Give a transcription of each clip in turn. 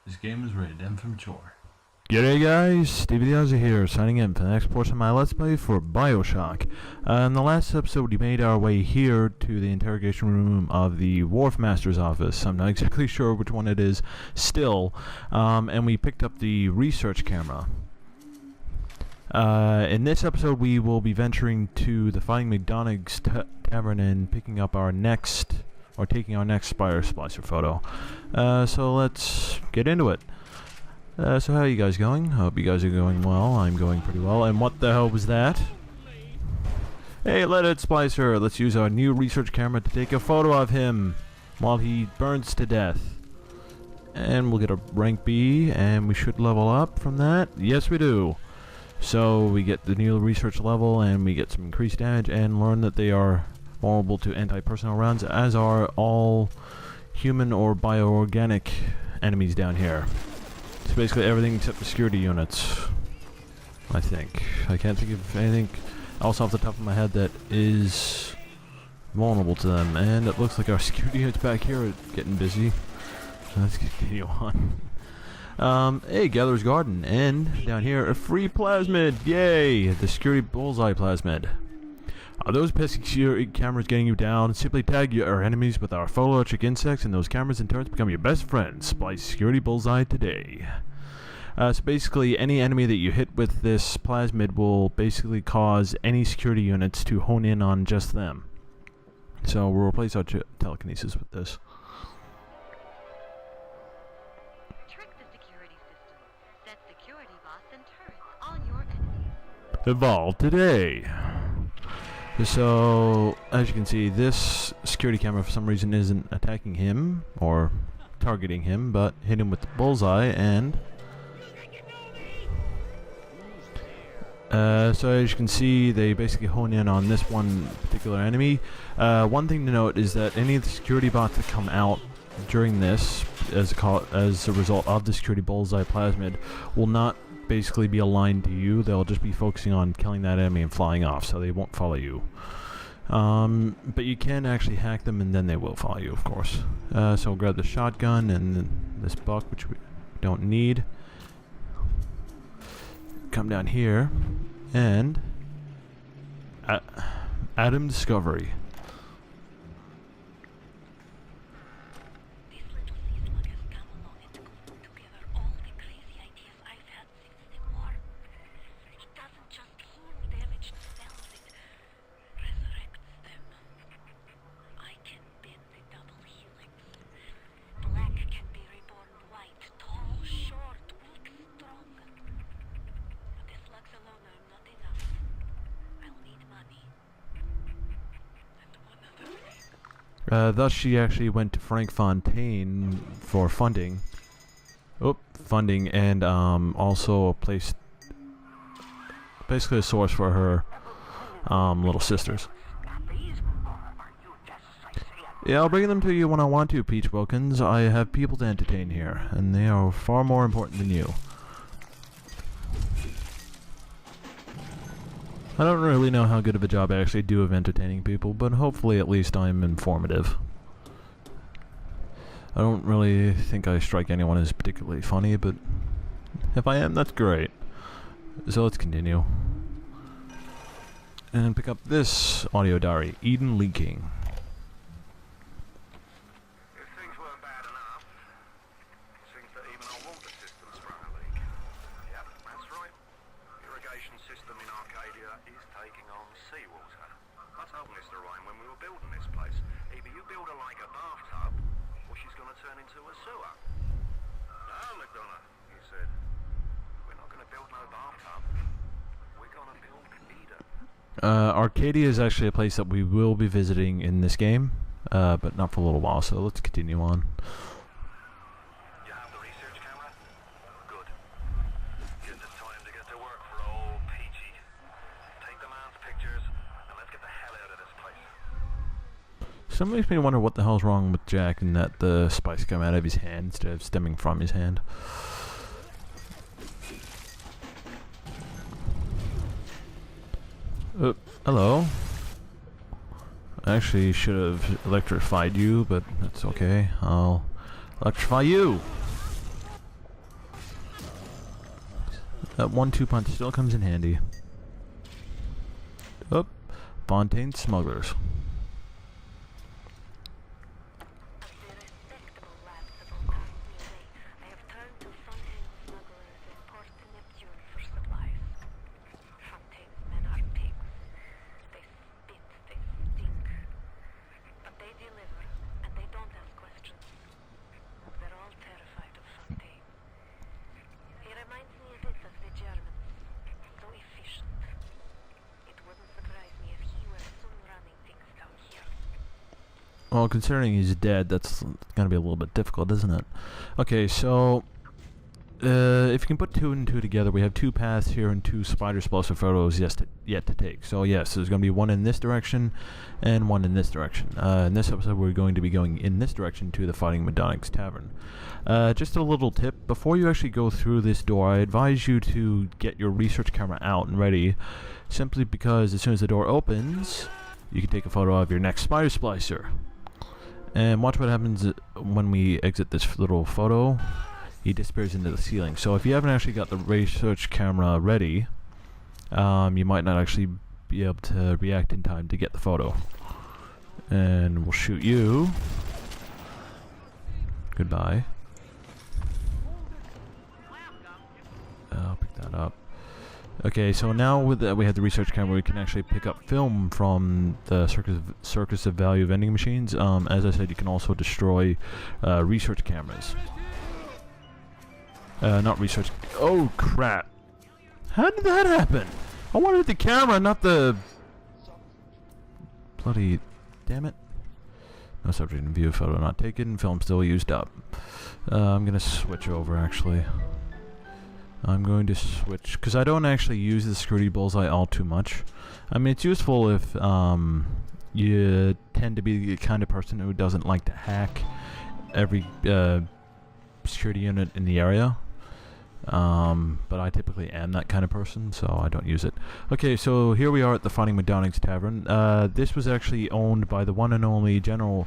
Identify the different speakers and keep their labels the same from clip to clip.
Speaker 1: This game is rated M for mature.
Speaker 2: G'day guys, StevieTheAussie here, signing in for the next portion of my Let's Play for BioShock. In the last episode we made our way here to the interrogation room of the Wharf Master's office. I'm not exactly sure which one it is still, and we picked up the research camera. In this episode we will be venturing to the Fighting McDonagh Tavern and picking up our next, or taking our next Spider Splicer photo. So let's get into it. So how are you guys going? Hope you guys are going well. I'm going pretty well. And what the hell was that? Hey, let it, Splicer! Let's use our new research camera to take a photo of him while he burns to death. And we'll get a rank B, and we should level up from that. Yes, we do. So we get the new research level, and we get some increased damage, and learn that they are vulnerable to anti-personnel rounds, as are all human or bioorganic enemies down here. It's basically everything except the security units, I think. I can't think of anything else off the top of my head that is vulnerable to them. And it looks like our security units back here are getting busy. Let's continue on. Hey, Gatherer's Garden. And down here, a free plasmid! Yay! The security bullseye plasmid. Are those pesky security cameras getting you down? Simply tag your enemies with our photoelectric insects, and those cameras in turn become your best friends. Splice security bullseye today. So basically, any enemy that you hit with this plasmid will basically cause any security units to hone in on just them. So we'll replace our telekinesis with this.
Speaker 3: Trick the security system. Set security bots and turrets on your enemies.
Speaker 2: Evolve today. So, as you can see, this security camera for some reason isn't attacking him, or targeting him, but hit him with the bullseye, and... so as you can see, they basically hone in on this one particular enemy. One thing to note is that any of the security bots that come out during this, as a result of the security bullseye plasmid, will not basically be aligned to you. They'll just be focusing on killing that enemy and flying off, so they won't follow you. But you can actually hack them, and then they will follow you, of course. So we'll grab the shotgun and this buck, which we don't need. Come down here, and Atom Discovery. Thus she actually went to Frank Fontaine for funding. And also placed basically a source for her little sisters. Yeah, I'll bring them to you when I want to, Peach Wilkins. I have people to entertain here, and they are far more important than you. I don't really know how good of a job I actually do of entertaining people, but hopefully at least I'm informative. I don't really think I strike anyone as particularly funny, but if I am, that's great. So let's continue. And pick up this audio diary, Eden Leaking.
Speaker 4: Turn into a sewer. No, McDonagh, he said. We're not going to build no bathtub. We're going to build Eden.
Speaker 2: Arcadia is actually a place that we will be visiting in this game, but not for a little while, so let's continue on.
Speaker 4: You have the research camera? Good. Guess it's time to get to work for old Peachy. Take the man's pictures, and let's get the hell out of this place.
Speaker 2: So it makes me wonder what the hell's wrong with Jack and that the spice come out of his hand instead of stemming from his hand. Hello. I actually should have electrified you, but that's okay. I'll electrify you! That 1-2 punch still comes in handy. Oh, Fontaine Smugglers. Well, considering he's dead, that's gonna be a little bit difficult, isn't it? Okay, so if you can put 2 and 2 together, we have 2 paths here and 2 Spider Splicer photos yet to take. So yes, there's gonna be 1 in this direction and 1 in this direction. In this episode, we're going to be going in this direction to the Fighting McDonagh Tavern. Just a little tip: before you actually go through this door, I advise you to get your research camera out and ready, simply because as soon as the door opens, you can take a photo of your next Spider Splicer. And watch what happens when we exit this little photo. He disappears into the ceiling. So if you haven't actually got the research camera ready, you might not actually be able to react in time to get the photo. And we'll shoot you. Goodbye. I'll pick that up. Okay, so now with that we have the research camera, we can actually pick up film from the circus of value vending machines. As I said, you can also destroy research cameras. Not research. Oh crap! How did that happen? I wanted the camera, not the bloody. Damn it! No subject in view. Photo not taken. Film still used up. I'm gonna switch over actually. I'm going to switch, because I don't actually use the security bullseye all too much. I mean, it's useful if you tend to be the kind of person who doesn't like to hack every security unit in the area. But I typically am that kind of person, so I don't use it. Okay, so here we are at the Fighting McDonagh Tavern. This was actually owned by the one and only general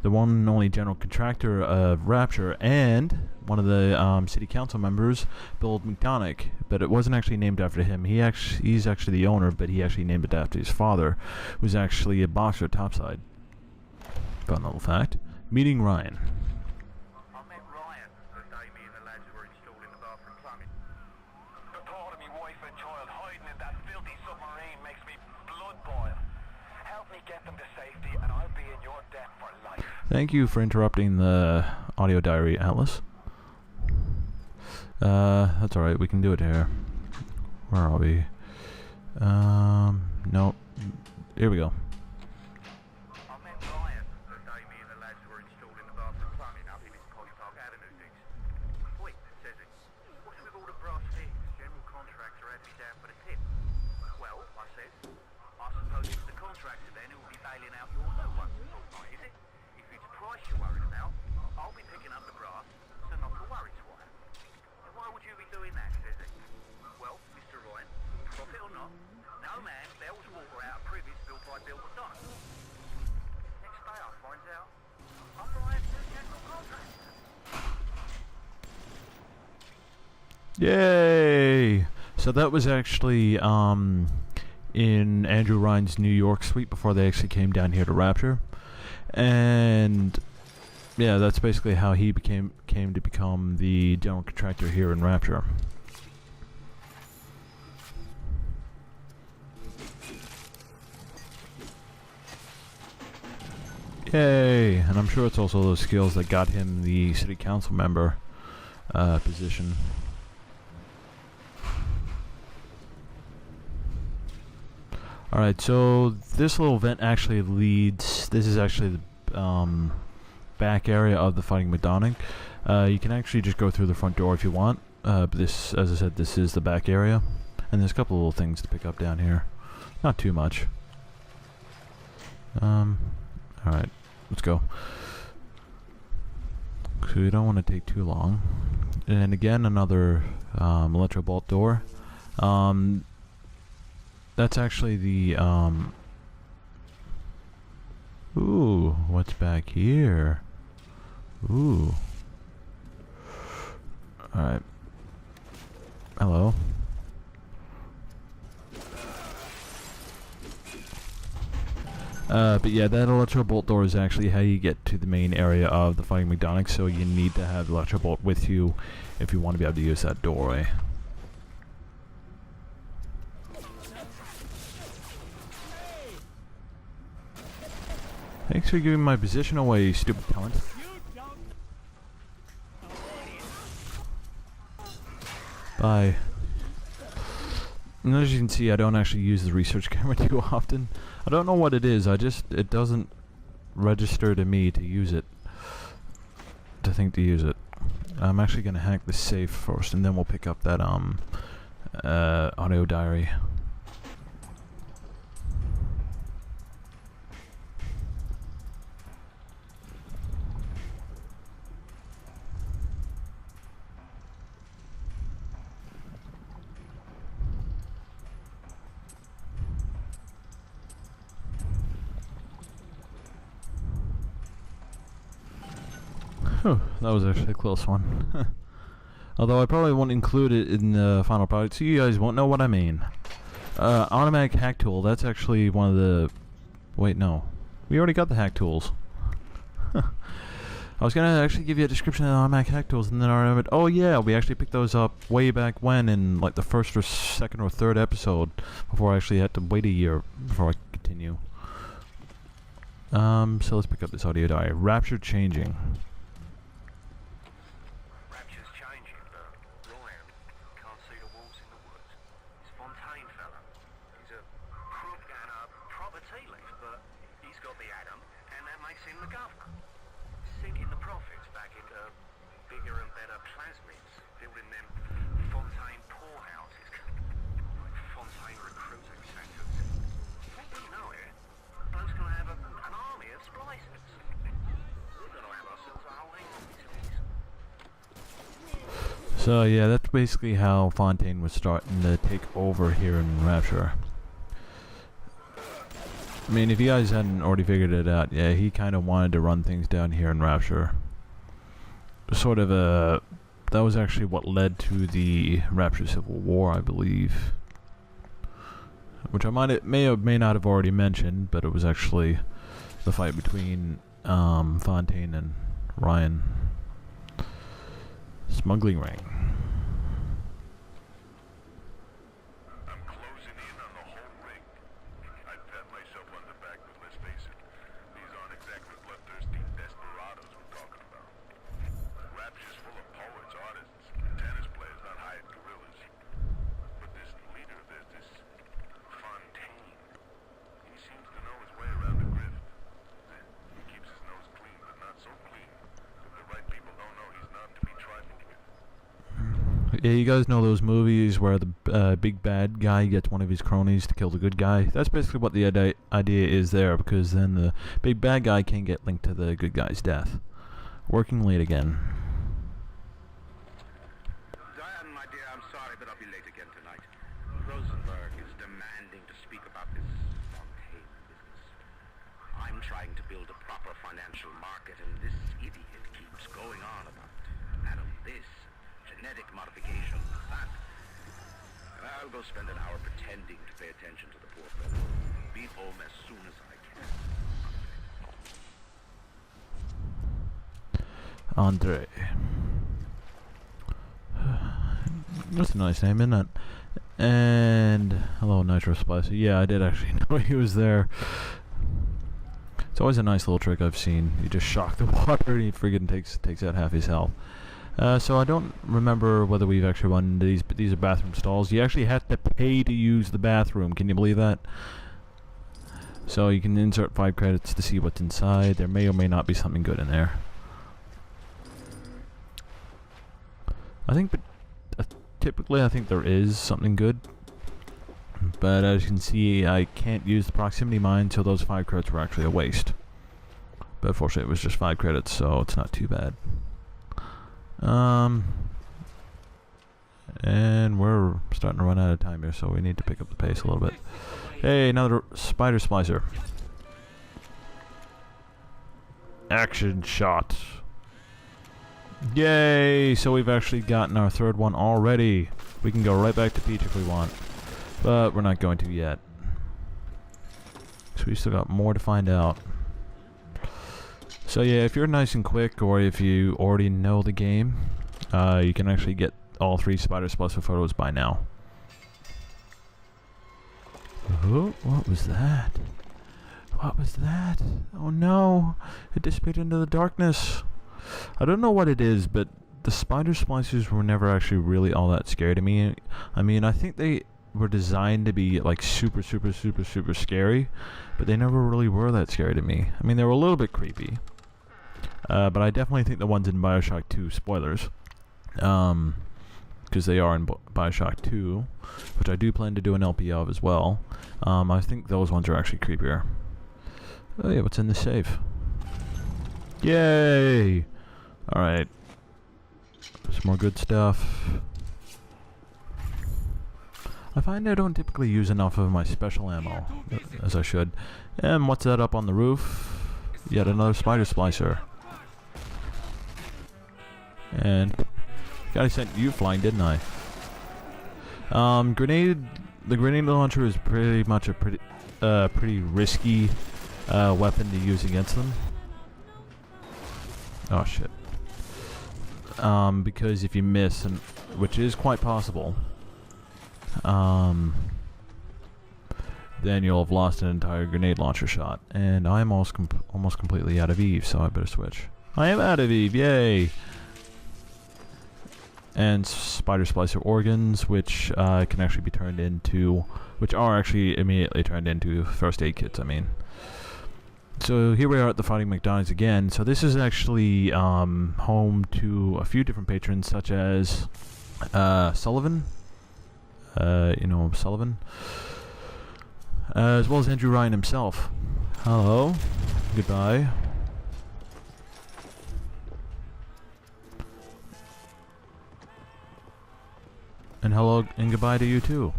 Speaker 2: contractor of Rapture and one of the city council members, Bill McDonagh, but it wasn't actually named after him. He's actually the owner, but he actually named it after his father, who was actually a boxer at Topside. Fun little fact. Meeting Ryan.
Speaker 4: I met Ryan the day me and the lads were installing the bathroom plumbing. The thought of me wife and child hiding in that filthy submarine makes me blood boil. Help me get them to safety and I'll be in your debt for life.
Speaker 2: Thank you for interrupting the audio diary, Atlas. That's alright, we can do it here. Where are we? Nope. Here we go.
Speaker 4: I met Ryan the day me and the lads were installing the bathroom plumbing up in his Polly Park Avenue digs. Wait, says it. What's with all the brass things? General contractor had me down for the tip. Well, I said, I suppose it's the contractor then who'll be bailing out your no once a fortnight, is it? If it's price you're worried about, I'll be picking up the brass, so not to worry twice. And why would you be doing that, says he? Well, Mr. Ryan, profit or not, no man bails water out of privies built by Bill McDonagh. Next day I find out, I'm Ryan's new general contractor.
Speaker 2: Yay! So that was actually in Andrew Ryan's New York suite before they actually came down here to Rapture. And yeah, that's basically how he came to become the general contractor here in Rapture. Yay! And I'm sure it's also those skills that got him the city council member position. Alright, so this little vent actually leads. This is actually the back area of the Fighting McDonagh. You can actually just go through the front door if you want. But this, as I said, this is the back area. And there's a couple of little things to pick up down here. Not too much. Alright, let's go. So we don't want to take too long. And again, another electro bolt door. That's actually the ooh, what's back here? Ooh. Alright. Hello. But yeah, that electro bolt door is actually how you get to the main area of the Fighting McDonagh, so you need to have the electro bolt with you if you want to be able to use that doorway. Thanks for giving my position away, you stupid cunt. Bye. And as you can see, I don't actually use the research camera too often. I don't know what it is, it doesn't register to me to use it. To use it. I'm actually gonna hack the safe first, and then we'll pick up that, audio diary. Whew, that was actually a close one. Although I probably won't include it in the final product, so you guys won't know what I mean. Automatic hack tool, that's actually one of the... Wait, no. We already got the hack tools. I was gonna actually give you a description of the automatic hack tools, and then I remembered, oh yeah, we actually picked those up way back when in like the first or second or third episode, before I actually had to wait a year before I could continue. So let's pick up this audio diary. Rapture changing. So yeah, that's basically how Fontaine was starting to take over here in Rapture. I mean, if you guys hadn't already figured it out, yeah, he kind of wanted to run things down here in Rapture. Sort of a... That was actually what led to the Rapture Civil War, I believe. Which I may or may not have already mentioned, but it was actually the fight between Fontaine and Ryan. Smuggling ring.
Speaker 4: I'm closing in on the whole ring. I'd pat myself on the back, but let's face it, these aren't exactly bloodthirsty desperados we're talking about. Rapture's full of poets, artists, tennis players, not hired gorillas. But this leader of theirs, this Fontaine, he seems to know his way around the grift. He keeps his nose clean, but not so clean that the right people don't know he's not to be trifled with.
Speaker 2: Yeah, you guys know those movies where the big bad guy gets one of his cronies to kill the good guy? That's basically what the idea is there, because then the big bad guy can get linked to the good guy's death. Working late again.
Speaker 5: Diane, my dear, I'm sorry, but I'll be late again tonight. Rosenberg is demanding to speak about this Fontaine business. I'm trying to build a proper financial market, and this idiot keeps going on about this, genetic modification, that. I'll go spend an hour pretending to pay attention to the poor fellow. Be home as soon as I can.
Speaker 2: Andre. That's a nice name, isn't it? And hello, Nitro Splicer. Yeah, I did actually know he was there. It's always a nice little trick I've seen. You just shock the water and he friggin' takes out half his health. So I don't remember whether we've actually run into these, but these are bathroom stalls. You actually have to pay to use the bathroom. Can you believe that? So you can insert 5 credits to see what's inside. There may or may not be something good in there. I think, typically I think there is something good. But as you can see, I can't use the proximity mine, so those 5 credits were actually a waste. But fortunately it was just 5 credits, so it's not too bad. And we're starting to run out of time here, so we need to pick up the pace a little bit. Hey, another Spider Splicer. Action shot. Yay! So we've actually gotten our 3rd one already. We can go right back to Peach if we want. But we're not going to yet. So we still got more to find out. So yeah, if you're nice and quick, or if you already know the game, you can actually get all 3 Spider Splicer photos by now. Oh, what was that? What was that? Oh no! It disappeared into the darkness. I don't know what it is, but the Spider Splicers were never actually really all that scary to me. I mean, I think they were designed to be like super scary, but they never really were that scary to me. I mean, they were a little bit creepy. But I definitely think the ones in BioShock 2, spoilers, because they are in BioShock 2, which I do plan to do an LP of as well. I think those ones are actually creepier. Oh yeah, what's in the safe? Yay! Alright. Some more good stuff. I find I don't typically use enough of my special ammo, as I should. And what's that up on the roof? Yet another Spider Splicer. And I sent you flying, didn't I? The grenade launcher is pretty much a pretty risky weapon to use against them. Oh shit. Because if you miss, and which is quite possible, then you'll have lost an entire grenade launcher shot. And I'm almost completely out of Eve, so I better switch. I am out of Eve, yay! And Spider Splicer organs, which can actually be turned into, which are actually immediately turned into first aid kits, I mean. So here we are at the Fighting McDonagh's again. So this is actually home to a few different patrons, such as Sullivan, you know, Sullivan, as well as Andrew Ryan himself. Hello, goodbye. And hello and goodbye to you too.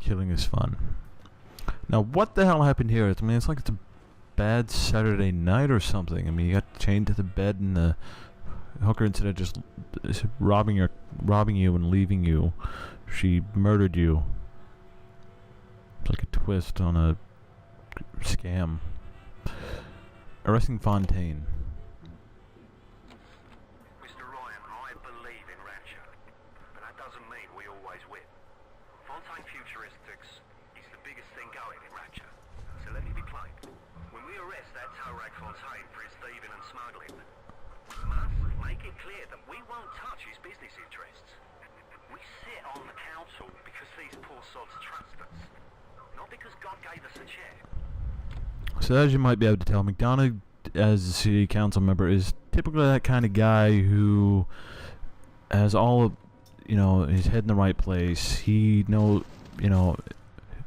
Speaker 2: Killing is fun. Now, what the hell happened here? I mean, it's like it's a bad Saturday night or something. I mean, you got chained to the bed, and the hooker, instead of just robbing you and leaving you, she murdered you. It's like a twist on a scam. Arresting Fontaine.
Speaker 4: Mr. Ryan, I believe in Rancher, but that doesn't mean we always win. Fontaine Futuristics is the biggest thing going in Rancher, so let me be plain. When we arrest that tow rag Fontaine for his thieving and smuggling, we must make it clear that we won't touch his business interests. We sit on the council because these poor sods trust us, not because God gave us a chair.
Speaker 2: So as you might be able to tell, McDonagh, as a city council member, is typically that kind of guy who has all of, you know, his head in the right place. He knows, you know,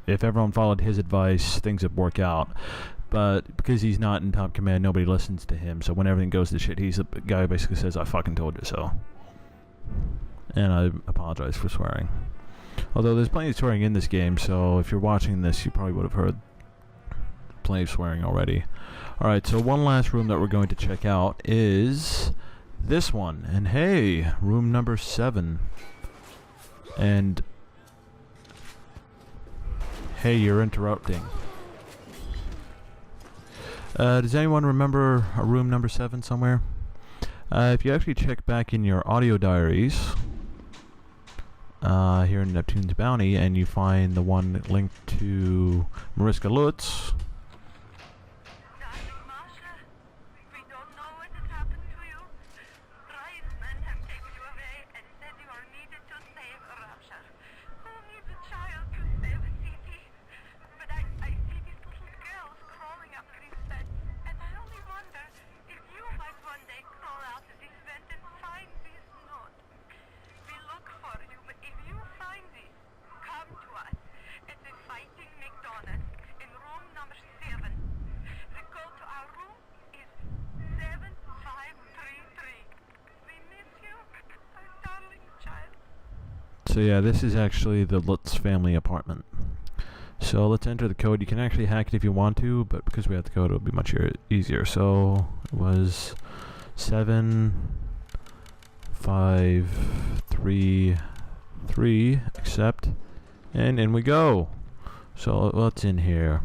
Speaker 2: if everyone followed his advice, things would work out. But because he's not in top command, nobody listens to him. So when everything goes to shit, he's the guy who basically says, "I fucking told you so." And I apologize for swearing. Although there's plenty of swearing in this game, so if you're watching this, you probably would have heard plenty of swearing already. Alright, so one last room that we're going to check out is this one. And hey, room number 7. And hey, you're interrupting. Does anyone remember a room number 7 somewhere? If you actually check back in your audio diaries, here in Neptune's Bounty, and you find the one linked to Mariska Lutz.
Speaker 3: We don't know what has happened to you. Bright men have taken you away and said you are needed to save Rapture. Who needs a child to save a city? But I see these little girls crawling up these vents, and I only wonder if you might one day crawl out of this vent and find this note. We look for you, but if you find this, come to us at the Fighting McDonagh in room number
Speaker 2: So yeah, this is actually the Lutz family apartment. So let's enter the code. You can actually hack it if you want to, but because we have the code, it'll be much easier. So it was 753 accept, and in we go. So what's in here?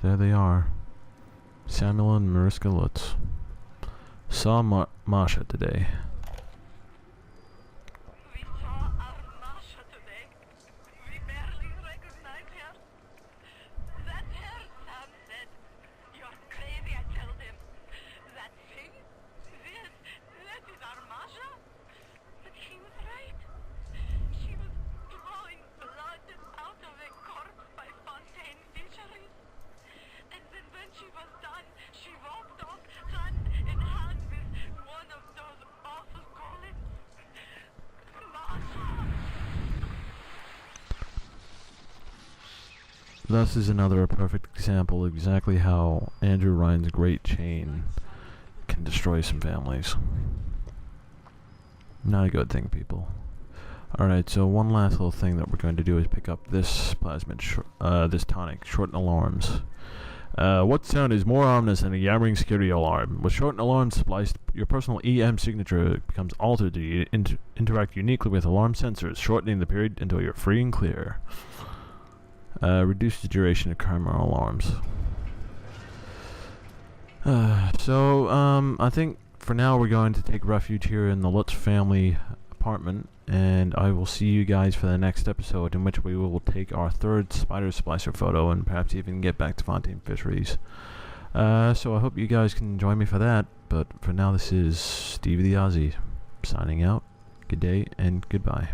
Speaker 2: There they are. Samuel and Mariska Lutz. Saw Masha today.
Speaker 3: We saw our Masha today. We barely recognize her. That's her, Sam said. You're crazy, I told him. That thing? This, that is our Masha? But he was right. She was drawing blood out of a corpse by Fontaine Fisheries. And then when she was done, she walked off hand in hand with one of those awful golems. Masha!
Speaker 2: Thus is another perfect example of exactly how Andrew Ryan's great chain can destroy some families. Not a good thing, people. Alright, so one last little thing that we're going to do is pick up this plasmid, this tonic, shorten alarms. What sound is more ominous than a yammering security alarm? With shorten alarms spliced, your personal EM signature becomes altered to interact uniquely with alarm sensors, shortening the period until you're free and clear. Reduce the duration of camera alarms. I think for now we're going to take refuge here in the Lutz family apartment, and I will see you guys for the next episode, in which we will take our third Spider Splicer photo and perhaps even get back to Fontaine Fisheries. So I hope you guys can join me for that, but for now this is StevieTheAussie signing out. Good day and goodbye.